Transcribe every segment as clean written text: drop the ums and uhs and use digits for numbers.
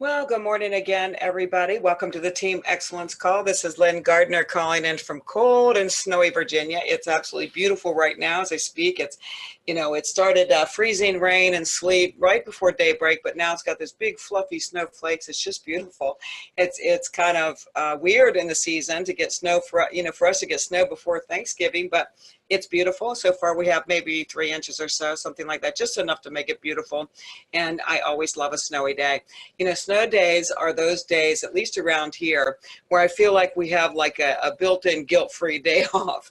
Well, good morning again, everybody. Welcome to the Team Excellence Call. This is Lynn Gardner calling in from cold and snowy Virginia. It's absolutely beautiful right now as I speak. It started freezing rain and sleet right before daybreak, but now it's got this big fluffy snowflakes. It's just beautiful. It's kind of weird in the season to get snow for us to get snow before Thanksgiving, but it's beautiful. So far we have maybe 3 inches or so, something like that, just enough to make it beautiful. And I always love a snowy day. Snow days are those days, at least around here, where I feel like we have like a built-in guilt-free day off,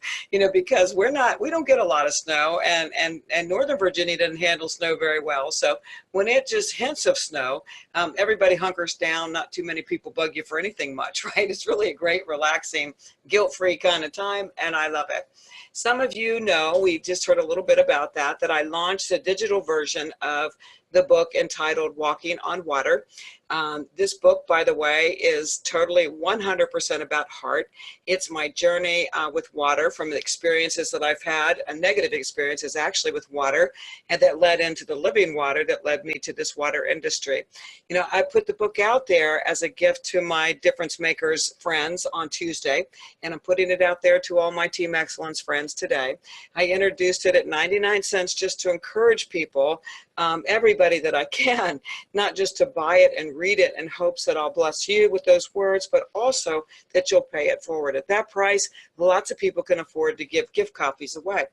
because we don't get a lot of snow, and Northern Virginia doesn't handle snow very well. So when it just hints of snow, everybody hunkers down. Not too many people bug you for anything much, right? It's really a great, relaxing, guilt-free kind of time, and I love it. Some of you know, we just heard a little bit about that I launched a digital version of the book entitled Walking on Water. This book, by the way, is totally 100% about heart. It's my journey with water, from the experiences that I've had, negative experiences actually with water, and that led into the living water that led me to this water industry. I put the book out there as a gift to my Difference Makers friends on Tuesday, and I'm putting it out there to all my Team Excellence friends today. I introduced it at 99 cents just to encourage people, everybody that I can, not just to buy it and read it in hopes that I'll bless you with those words, but also that you'll pay it forward. At that price, lots of people can afford to give gift copies away.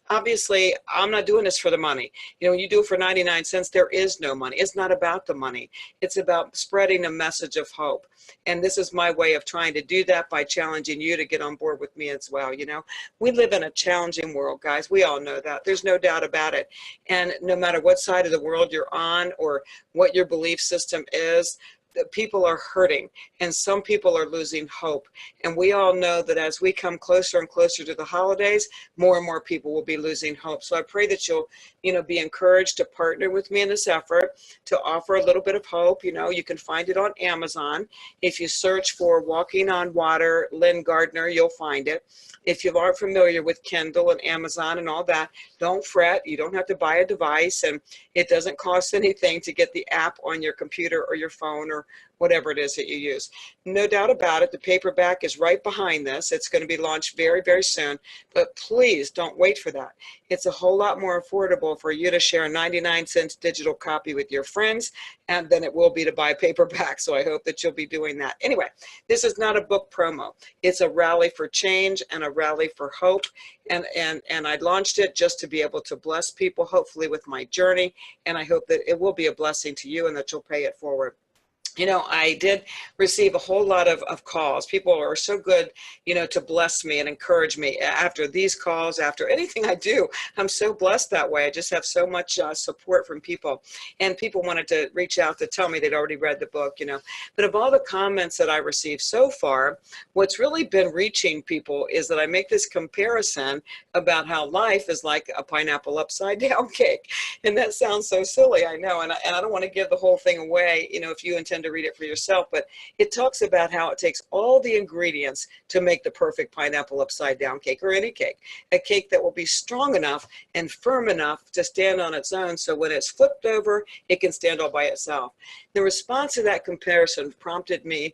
Obviously, I'm not doing this for the money. When you do it for 99 cents, there is no money. It's not about the money. It's about spreading a message of hope. And this is my way of trying to do that by challenging you to get on board with me as well. We live in a challenging world, guys. We all know that. There's no doubt about it. And no matter what side of the world you're on or what your belief system is, people are hurting, and some people are losing hope. And we all know that as we come closer and closer to the holidays, more and more people will be losing hope. So I pray that you'll, be encouraged to partner with me in this effort to offer a little bit of hope. You can find it on Amazon. If you search for Walking on Water, Lynn Gardner, you'll find it. If you aren't familiar with Kindle and Amazon and all that, don't fret. You don't have to buy a device, and it doesn't cost anything to get the app on your computer or your phone or whatever it is that you use. No doubt about it, the paperback is right behind this. It's going to be launched very, very soon, but please don't wait for that. It's a whole lot more affordable for you to share a 99 cents digital copy with your friends, and than it will be to buy paperback. So I hope that you'll be doing that. Anyway, this is not a book promo. It's a rally for change and a rally for hope. And I launched it just to be able to bless people, hopefully with my journey. And I hope that it will be a blessing to you and that you'll pay it forward. I did receive a whole lot of calls. People are so good, to bless me and encourage me after these calls, after anything I do. I'm so blessed that way. I just have so much support from people. And people wanted to reach out to tell me they'd already read the book, But of all the comments that I received so far, what's really been reaching people is that I make this comparison about how life is like a pineapple upside down cake. And that sounds so silly, I know. And I don't want to give the whole thing away, if you intend to read it for yourself, but it talks about how it takes all the ingredients to make the perfect pineapple upside down cake, or any cake, a cake that will be strong enough and firm enough to stand on its own, so when it's flipped over, it can stand all by itself. The response to that comparison prompted me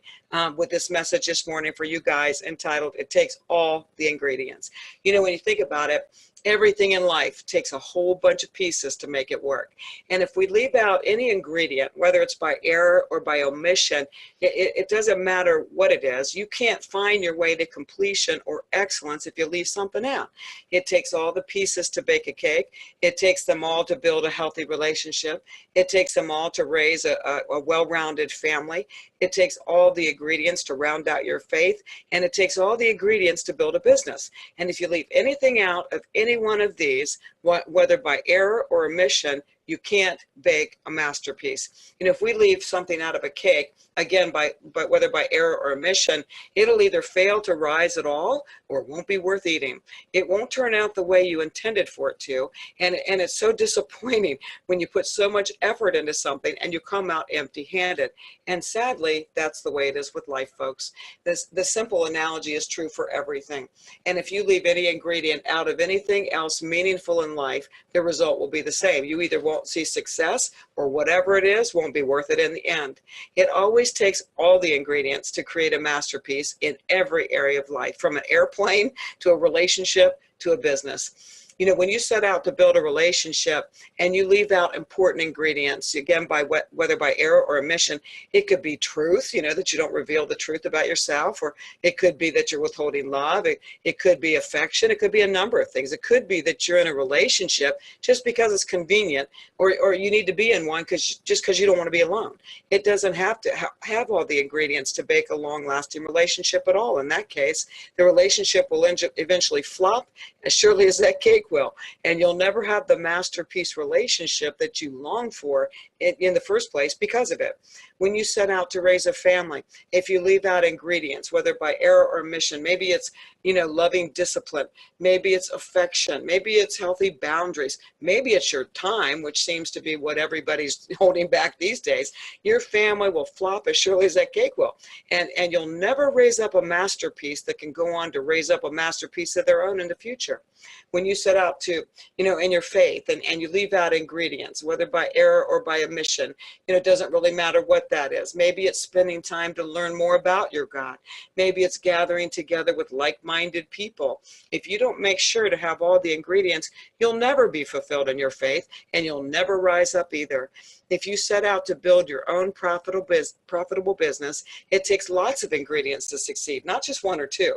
with this message this morning for you guys, entitled, It Takes All the Ingredients. When you think about it, everything in life takes a whole bunch of pieces to make it work. And if we leave out any ingredient, whether it's by error or by omission, it doesn't matter what it is. You can't find your way to completion or excellence if you leave something out. It takes all the pieces to bake a cake. It takes them all to build a healthy relationship. It takes them all to raise a well-rounded family. It takes all the ingredients to round out your faith. And it takes all the ingredients to build a business. And if you leave anything out of any one of these, whether by error or omission, you can't bake a masterpiece. If we leave something out of a cake, again, but whether by error or omission, it'll either fail to rise at all or it won't be worth eating. It won't turn out the way you intended for it to. And it's so disappointing when you put so much effort into something and you come out empty-handed. And sadly, that's the way it is with life, folks. The simple analogy is true for everything. And if you leave any ingredient out of anything else meaningful in life, the result will be the same. You either won't won't see success, or whatever it is won't be worth it in the end. It always takes all the ingredients to create a masterpiece in every area of life, from an airplane to a relationship to a business. You know, when you set out to build a relationship and you leave out important ingredients, again, whether by error or omission, it could be truth, you know, that you don't reveal the truth about yourself, or it could be that you're withholding love. It could be affection. It could be a number of things. It could be that you're in a relationship just because it's convenient, or you need to be in one just because you don't want to be alone. It doesn't have to have all the ingredients to bake a long-lasting relationship at all. In that case, the relationship will eventually flop, as surely as that cake will, and you'll never have the masterpiece relationship that you long for in the first place because of it. When you set out to raise a family, if you leave out ingredients, whether by error or omission, maybe it's, you know, loving discipline, maybe it's affection, maybe it's healthy boundaries, maybe it's your time, which seems to be what everybody's holding back these days, your family will flop as surely as that cake will. And you'll never raise up a masterpiece that can go on to raise up a masterpiece of their own in the future. When you set out to, you know, in your faith, and you leave out ingredients, whether by error or by omission, you know, it doesn't really matter what that is. Maybe it's spending time to learn more about your God. Maybe it's gathering together with like-minded people. If you don't make sure to have all the ingredients, you'll never be fulfilled in your faith, and you'll never rise up either. If you set out to build your own profitable business, it takes lots of ingredients to succeed, not just one or two.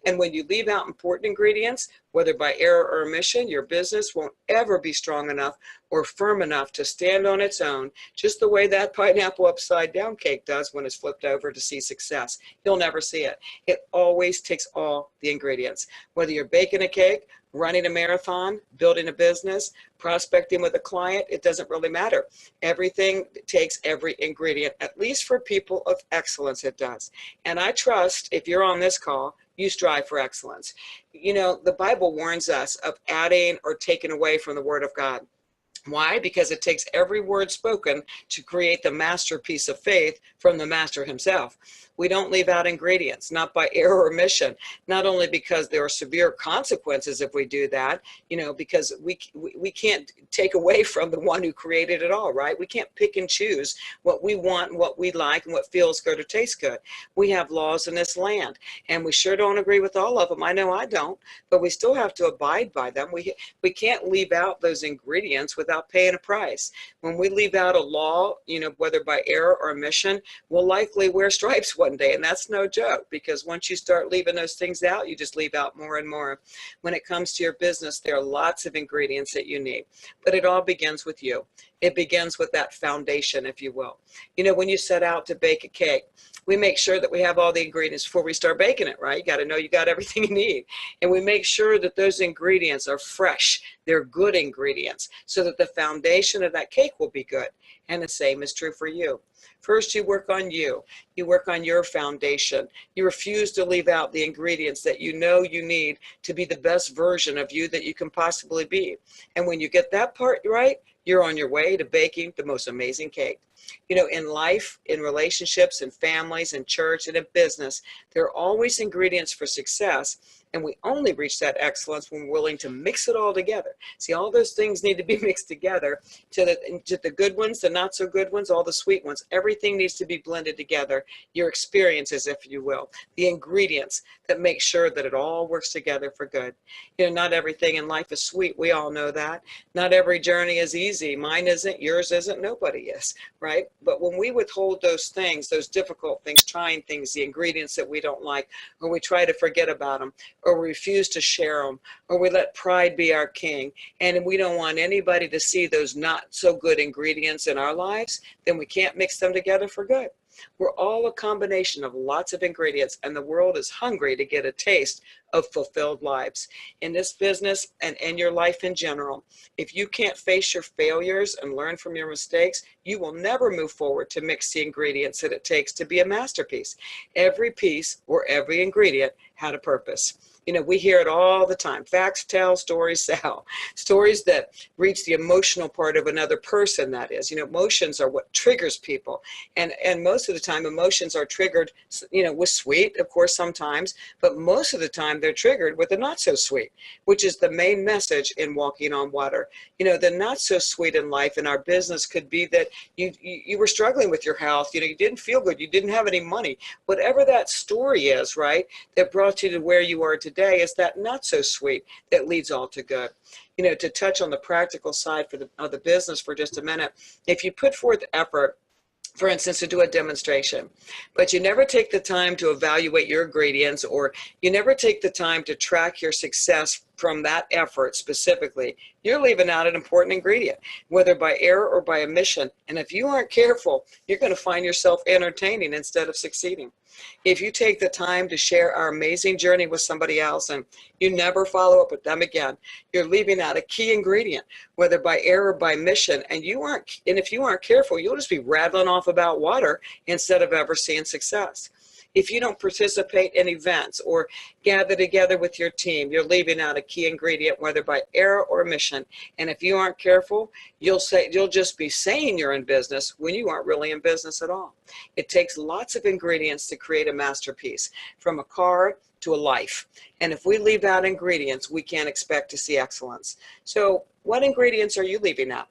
And when you leave out important ingredients, whether by error or omission, your business won't ever be strong enough or firm enough to stand on its own, just the way that pineapple upside down cake does when it's flipped over to see success. You'll never see it. It always takes all the ingredients. Whether you're baking a cake, running a marathon, building a business, prospecting with a client, it doesn't really matter. Everything takes every ingredient, at least for people of excellence it does. And I trust if you're on this call, you strive for excellence. You know, the Bible warns us of adding or taking away from the Word of God. Why? Because it takes every word spoken to create the masterpiece of faith from the master himself. We don't leave out ingredients, not by error or omission, not only because there are severe consequences if we do that, you know, because we can't take away from the one who created it all, right? We can't pick and choose what we want and what we like and what feels good or tastes good. We have laws in this land, and we sure don't agree with all of them. I know I don't, but we still have to abide by them. We can't leave out those ingredients without paying a price. When we leave out a law, you know, whether by error or omission, we'll likely wear stripes one day, and that's no joke, because once you start leaving those things out, you just leave out more and more. When it comes to your business, there are lots of ingredients that you need, but it all begins with you. It begins with that foundation, if you will. You know, when you set out to bake a cake, we make sure that we have all the ingredients before we start baking it, right? You got to know you got everything you need. And we make sure that those ingredients are fresh. They're good ingredients so that the foundation of that cake will be good. And the same is true for you. First, you work on you. You work on your foundation. You refuse to leave out the ingredients that you know you need to be the best version of you that you can possibly be. And when you get that part right, you're on your way to baking the most amazing cake. You know, in life, in relationships, in families, in church, and in business, there are always ingredients for success, and we only reach that excellence when we're willing to mix it all together. See, all those things need to be mixed together to the good ones, the not so good ones, all the sweet ones. Everything needs to be blended together. Your experiences, if you will, the ingredients that make sure that it all works together for good. You know, not everything in life is sweet. We all know that. Not every journey is easy. Mine isn't, yours isn't, nobody is, right? But when we withhold those things, those difficult things, trying things, the ingredients that we don't like, or we try to forget about them, or we refuse to share them, or we let pride be our king, and we don't want anybody to see those not so good ingredients in our lives, then we can't mix them together for good. We're all a combination of lots of ingredients, and the world is hungry to get a taste of fulfilled lives. In this business and in your life in general, if you can't face your failures and learn from your mistakes, you will never move forward to mix the ingredients that it takes to be a masterpiece. Every piece or every ingredient had a purpose. We hear it all the time. Facts tell, stories sell. Stories that reach the emotional part of another person, that is. Emotions are what triggers people. And most of the time, emotions are triggered, with sweet, of course, sometimes, but most of the time they're triggered with the not so sweet, which is the main message in Walking on Water. The not so sweet in life in our business could be that you were struggling with your health. You didn't feel good. You didn't have any money. Whatever that story is, right, that brought you to where you are today, is that not so sweet that leads all to good. To touch on the practical side of the business for just a minute, if you put forth effort, for instance, to do a demonstration, but you never take the time to evaluate your ingredients, or you never take the time to track your success from that effort specifically, you're leaving out an important ingredient, whether by error or by omission. And if you aren't careful, you're going to find yourself entertaining instead of succeeding. If you take the time to share our amazing journey with somebody else and you never follow up with them again, you're leaving out a key ingredient, whether by error or by omission. And if you aren't careful, you'll just be rattling off about water instead of ever seeing success. If you don't participate in events or gather together with your team, you're leaving out a key ingredient, whether by error or omission. And if you aren't careful, you'll just be saying you're in business when you aren't really in business at all. It takes lots of ingredients to create a masterpiece, from a car to a life. And if we leave out ingredients, we can't expect to see excellence. So what ingredients are you leaving out?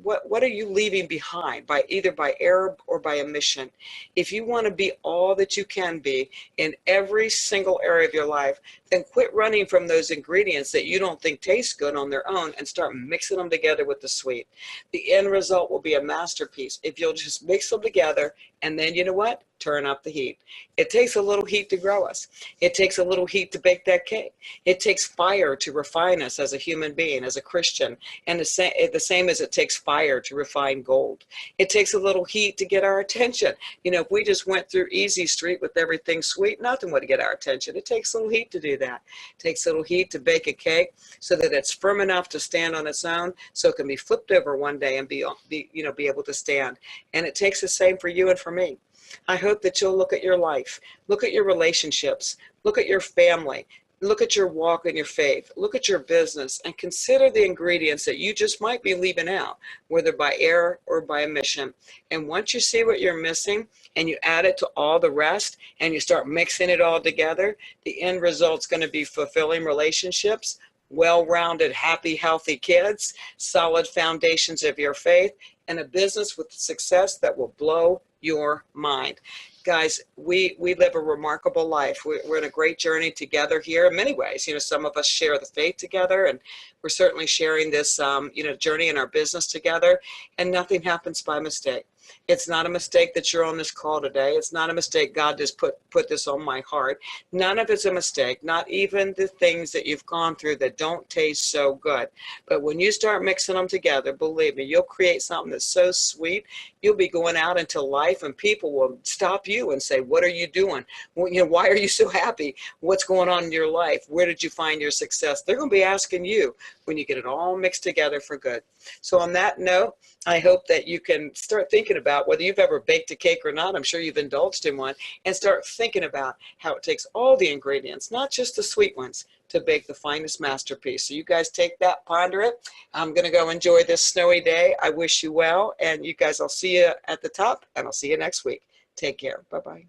What are you leaving behind, either by error or by omission? If you want to be all that you can be in every single area of your life, then quit running from those ingredients that you don't think taste good on their own and start mixing them together with the sweet. The end result will be a masterpiece if you'll just mix them together, and then you know what? Turn up the heat. It takes a little heat to grow us. It takes a little heat to bake that cake. It takes fire to refine us as a human being, as a Christian, and the same as it takes fire to refine gold. It takes a little heat to get our attention. If we just went through easy street with everything sweet, nothing would get our attention. It takes a little heat to do that. It takes a little heat to bake a cake so that it's firm enough to stand on its own, so it can be flipped over one day and be able to stand. And it takes the same for you and for me. I hope that you'll look at your life, look at your relationships, look at your family, look at your walk in your faith, look at your business, and consider the ingredients that you just might be leaving out, whether by error or by omission. And once you see what you're missing and you add it to all the rest and you start mixing it all together, the end result's going to be fulfilling relationships, well-rounded, happy, healthy kids, solid foundations of your faith, and a business with success that will blow your mind. Guys, we live a remarkable life. We're in a great journey together here in many ways. Some of us share the faith together, and we're certainly sharing this, journey in our business together, and nothing happens by mistake. It's not a mistake that you're on this call today. It's not a mistake God just put this on my heart. None of it's a mistake, not even the things that you've gone through that don't taste so good. But when you start mixing them together, believe me, you'll create something that's so sweet. You'll be going out into life and people will stop you and say, what are you doing? Well, why are you so happy? What's going on in your life? Where did you find your success? They're going to be asking you when you get it all mixed together for good. So on that note, I hope that you can start thinking about whether you've ever baked a cake or not. I'm sure you've indulged in one, and start thinking about how it takes all the ingredients, not just the sweet ones, to bake the finest masterpiece. So you guys take that, ponder it. I'm going to go enjoy this snowy day. I wish you well, and you guys, I'll see you at the top, and I'll see you next week. Take care. Bye-bye.